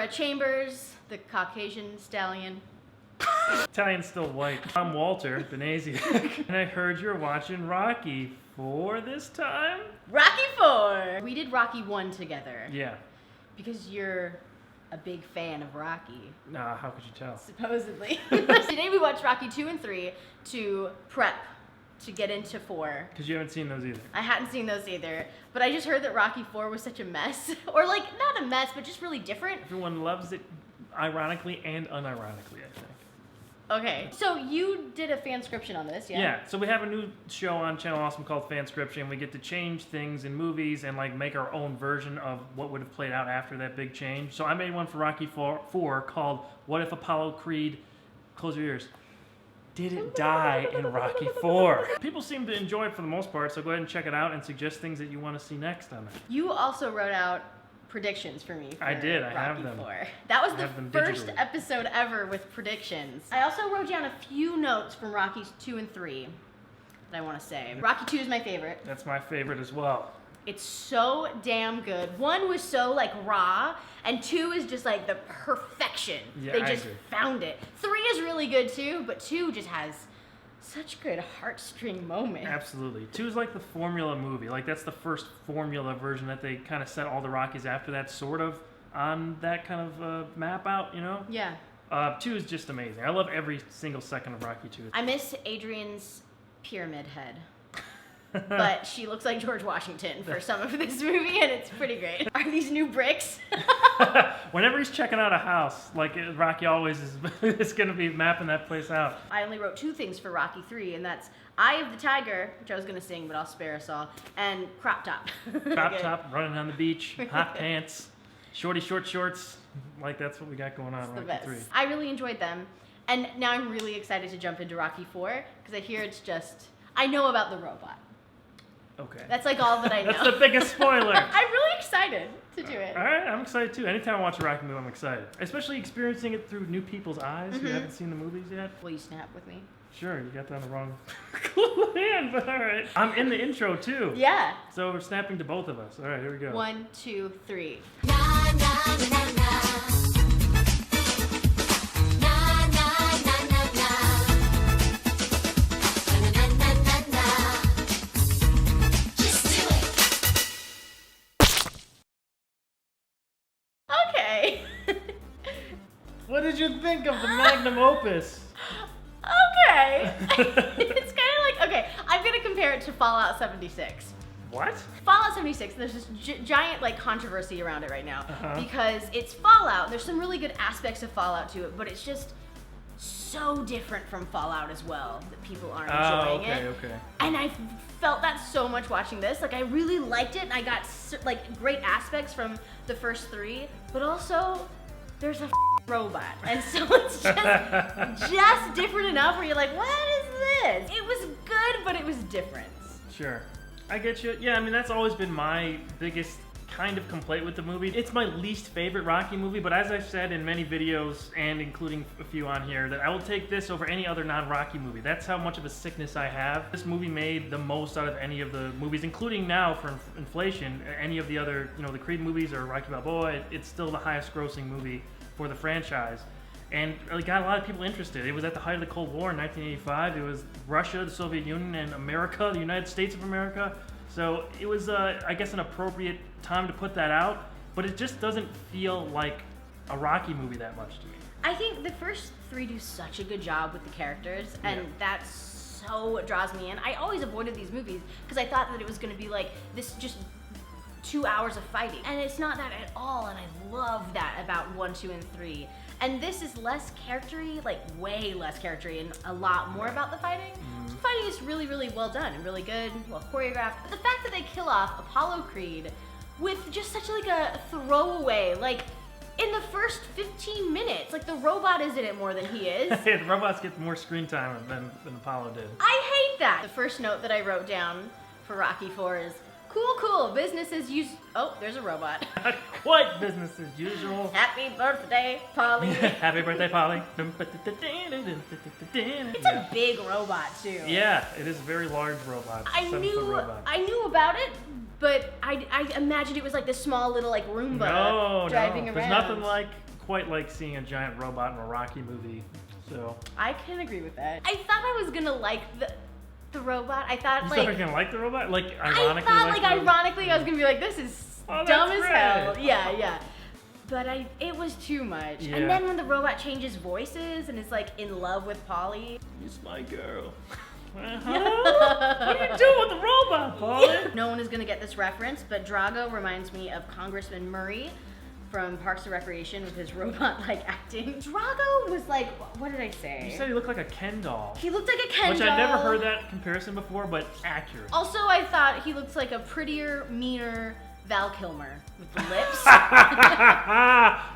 Tamara Chambers, the Caucasian stallion. Italian's still white. I'm Walter Benasiak, and I heard you're watching Rocky 4 this time? Rocky 4! We did Rocky 1 together. Yeah. Because you're a big fan of Rocky. Nah, how could you tell? Supposedly. Today we watched Rocky 2 and 3 to prep to get into 4. Because you haven't seen those either. I hadn't seen those either, but I just heard that Rocky 4 was such a mess. Or like, not a mess, but just really different. Everyone loves it ironically and unironically, I think. Okay, so you did a fanscription on this, yeah? Yeah, so we have a new show on Channel Awesome called Fanscription. We get to change things in movies and like make our own version of what would have played out after that big change. So I made one for Rocky 4 called What If Apollo Creed, close your ears, didn't die in Rocky 4. People seem to enjoy it for the most part, so go ahead and check it out and suggest things that you want to see next on it. You also wrote out predictions for me for I did, Rocky I have them. 4. That was the first digitally. episode ever with predictions. I also wrote down a few notes from Rockies 2 and 3 that I want to say. Rocky 2 is my favorite. That's my favorite as well. It's so damn good. 1 was so like raw, and 2 is just like the perfection. Yeah, they I just agree. found it. 3 is really good too, but 2 just has such good heartstring moments. Absolutely. 2 is like the formula movie. Like that's the first formula version that they kind of set all the Rockies after that sort of on that kind of map out, you know? Yeah. 2 is just amazing. I love every single second of Rocky 2. I miss Adrian's pyramid head. But she looks like George Washington for some of this movie, and it's pretty great. Are these new bricks? Whenever he's checking out a house, like Rocky always is going to be mapping that place out. I only wrote 2 things for Rocky 3, and that's Eye of the Tiger, which I was going to sing, but I'll spare us all, and Crop Top. Crop top, running on the beach, hot pants, shorty short shorts. Like that's what we got going on in Rocky 3. I really enjoyed them, and now I'm really excited to jump into Rocky 4, because I hear it's just, I know about the robot. Okay. That's like all that I know. That's the biggest spoiler. I'm really excited to do it. All right, I'm excited too. Anytime I watch a Rocky movie, I'm excited. Especially experiencing it through new people's eyes who haven't seen the movies yet. Will you snap with me? Sure, you got that on the wrong hand, but all right. I'm in the intro too. Yeah. So we're snapping to both of us. All right, here we go. 1, 2, 3. Na na na na na. Na na na na na. Na na na na na. Just do it. Okay. What did you think of the magnum opus? Okay. It's kind of like, okay, I'm going to compare it to Fallout 76. What? Fallout 76, there's this giant like controversy around it right now Uh-huh. because it's Fallout. There's some really good aspects of Fallout to it, but it's just so different from Fallout as well that people aren't enjoying it. Okay. And I felt that so much watching this. Like I really liked it, and I got like great aspects from the first 3, but also there's a robot, and so it's just different enough where you're like, what is this? It was good, but it was different. Sure. I get you. Yeah, I mean, that's always been my biggest kind of complaint with the movie. It's my least favorite Rocky movie, but as I've said in many videos, and including a few on here, that I will take this over any other non-Rocky movie. That's how much of a sickness I have. This movie made the most out of any of the movies, including now for inflation, any of the other, you know, the Creed movies or Rocky Balboa. It's still the highest grossing movie for the franchise. And it got a lot of people interested. It was at the height of the Cold War in 1985. It was Russia, the Soviet Union, and America, the United States of America. So it was, I guess, an appropriate time to put that out. But it just doesn't feel like a Rocky movie that much to me. I think the first 3 do such a good job with the characters, and that's so what draws me in. I always avoided these movies because I thought that it was going to be like this just 2 hours of fighting. And it's not that at all, and I love that about 1, 2, and 3. And this is less charactery, like way less charactery, and a lot more about the fighting. So fighting is really, really well done and really good, well choreographed. But the fact that they kill off Apollo Creed with just such like a throwaway, like in the first 15 minutes, like the robot is in it more than he is. The robots get more screen time than Apollo did. I hate that. The first note that I wrote down for Rocky 4 is, cool, business as usual. Oh, there's a robot. Not quite business as usual. Happy birthday, Polly. Happy birthday, Polly. It's a big robot too. Yeah, it is a very large robot. I 7-foot robot. knew about it, but I imagined it was like this small little like Roomba driving around. There's nothing like quite like seeing a giant robot in a Rocky movie. So I can agree with that. I thought I was gonna like the robot. I thought you like thought you were gonna like the robot? Like I ironically, thought like like the robot? ironically I was gonna be like, this is Oh, dumb that's as hell. great. Yeah. But it was too much. Yeah. And then when the robot changes voices and is like in love with Polly. It's my girl. Uh-huh. What are you doing with the robot, Polly? No one is gonna get this reference, but Drago reminds me of Congressman Murray from Parks and Recreation with his robot-like acting. Drago was like, what did I say? You said he looked like a Ken doll. He looked like a Ken Which doll. I'd never heard that comparison before, but accurate. Also, I thought he looks like a prettier, meaner Val Kilmer with the lips.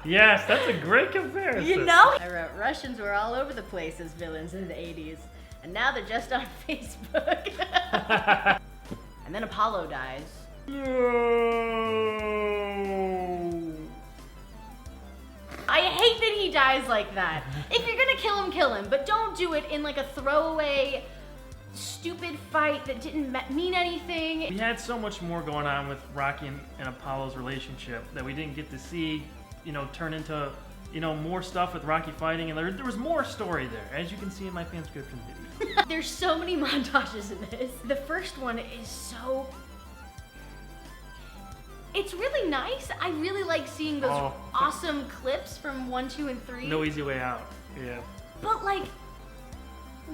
Yes, that's a great comparison. You know? I wrote, Russians were all over the place as villains in the 80s, and now they're just on Facebook. And then Apollo dies. No. I hate that he dies like that. If you're gonna kill him, but don't do it in like a throwaway, stupid fight that didn't mean anything. We had so much more going on with Rocky and Apollo's relationship that we didn't get to see, turn into, more stuff with Rocky fighting, and there was more story there, as you can see in my transcription video. There's so many montages in this. The first one is so... It's really nice. I really like seeing those awesome clips from 1, 2, and 3. No easy way out. Yeah. But like,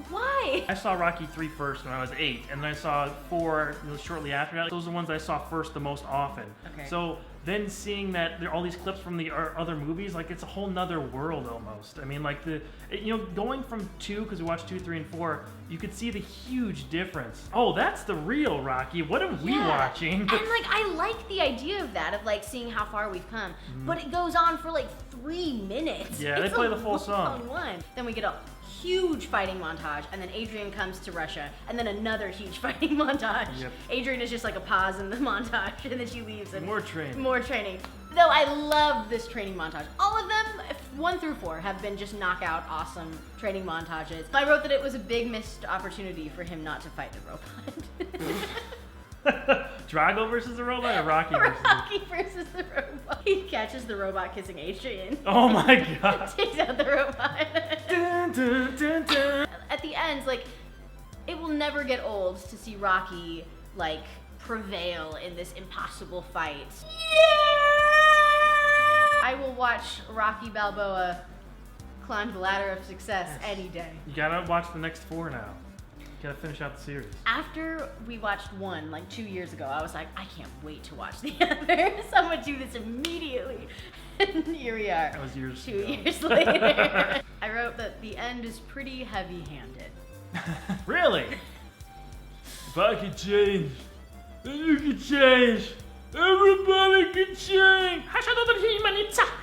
why? I saw Rocky 3 first when I was 8, and then I saw 4 shortly after that. Those are the ones I saw first the most often. Okay. So then seeing that there are all these clips from the other movies, like it's a whole nother world almost. I mean, like going from 2, because we watched 2, 3, and 4, you could see the huge difference. Oh, that's the real Rocky. What are we watching? And like, I like the idea of that, of like seeing how far we've come. But it goes on for like 3 minutes. Yeah, It's they play a the full song. long one. Then we get a huge fighting montage, and then Adrian comes to Russia, and then another huge fighting montage. Yep. Adrian is just like a pause in the montage, and then she leaves. And More training. More training. Though I love this training montage. All of them, 1 through 4, have been just knockout, awesome training montages. I wrote that it was a big missed opportunity for him not to fight the robot. Drago versus the robot or Rocky versus Rocky versus the robot. He catches the robot kissing Adrian. Oh my god. Takes out the robot. Dun, dun, dun, dun. At the end, like, it will never get old to see Rocky, like, prevail in this impossible fight. I will watch Rocky Balboa climb the ladder of success any day. You gotta watch the next 4 now. You gotta finish out the series. After we watched 1, like 2 years ago, I was like, I can't wait to watch the others. I'm gonna do this immediately. And here we are. That was years 2 ago. years later. I wrote that the end is pretty heavy-handed. Really? If I could change, then you could change. Everybody can change.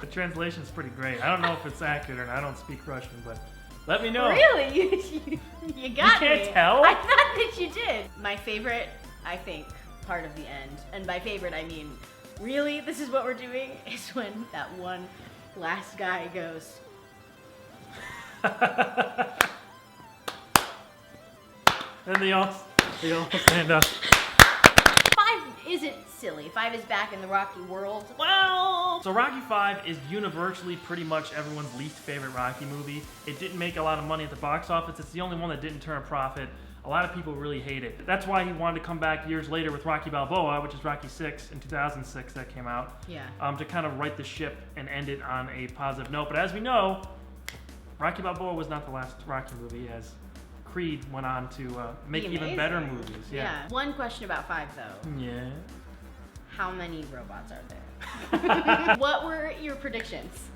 The translation's pretty great. I don't know if it's accurate or not. I don't speak Russian, but let me know. Really? You got You can't me. tell? I thought that you did. My favorite, I think, part of the end, and by favorite I mean, really, this is what we're doing, is when that one last guy goes, And they all stand up. 5 isn't silly. 5 is back in the Rocky world. Well, so Rocky 5 is universally pretty much everyone's least favorite Rocky movie. It didn't make a lot of money at the box office. It's the only one that didn't turn a profit. A lot of people really hate it. That's why he wanted to come back years later with Rocky Balboa, which is Rocky 6 in 2006 that came out. Yeah. To kind of right the ship and end it on a positive note. But as we know, Rocky Balboa was not the last Rocky movie, as Creed went on to make Be even better amazing. movies. Yeah. One question about 5 though. Yeah. How many robots are there? What were your predictions?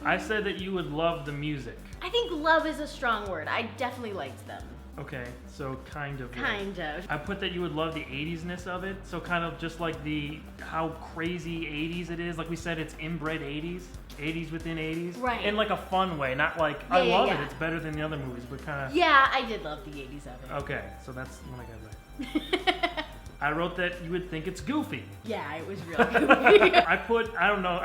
I said that you would love the music. I think love is a strong word. I definitely liked them. Okay, so kind of. Kind of. I put that you would love the 80s-ness of it. So kind of just like how crazy 80s it is. Like we said, it's inbred 80s. 80s within 80s. Right. In like a fun way, not like, I Yeah, love yeah. it, it's better than the other movies, but kind of. Yeah, I did love the 80s of it. Okay, so that's what I got right. I wrote that you would think it's goofy. Yeah, it was real goofy. I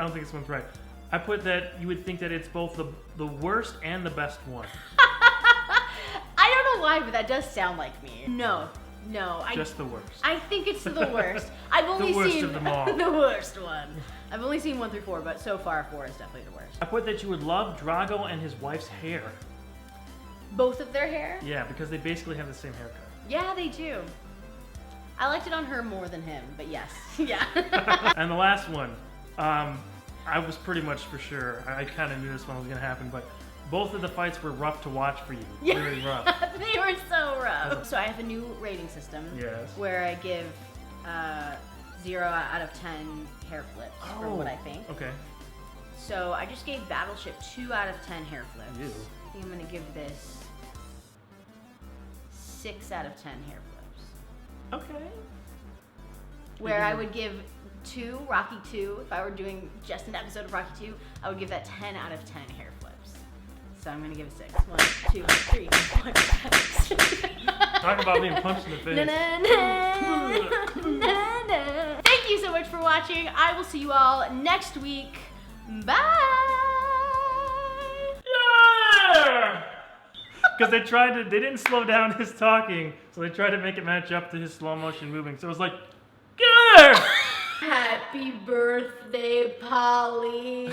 don't think this one's right. I put that you would think that it's both the worst and the best one. I don't know why, but that does sound like me. No, No, Just the worst. I think it's the worst. I've only The worst seen of them all. the worst one. I've only seen 1 through 4, but so far 4 is definitely the worst. I put that you would love Drago and his wife's hair. Both of their hair? Yeah, because they basically have the same haircut. Yeah, they do. I liked it on her more than him, but yes. Yeah. And the last one, I was pretty much for sure. I kind of knew this one was going to happen, but both of the fights were rough to watch for you. Yeah. Very rough. They were so rough. So I have a new rating system. Yes. Where I give 0 out of 10 hair flips for what I think. Okay. So I just gave Battleship 2 out of 10 hair flips. Ew. I think I'm gonna give this 6 out of 10 hair flips. Okay. Where I would give Rocky 2, if I were doing just an episode of Rocky 2, I would give that 10 out of 10 hair flips. So I'm gonna give it 6. 1, 2, 3, 4, 5. Talk about being punched in the face. Na, na, na, na, na. Thank you so much for watching. I will see you all next week. Bye. Yeah! Because they didn't slow down his talking, so they tried to make it match up to his slow motion moving. So it was like, yeah! Happy birthday, Polly.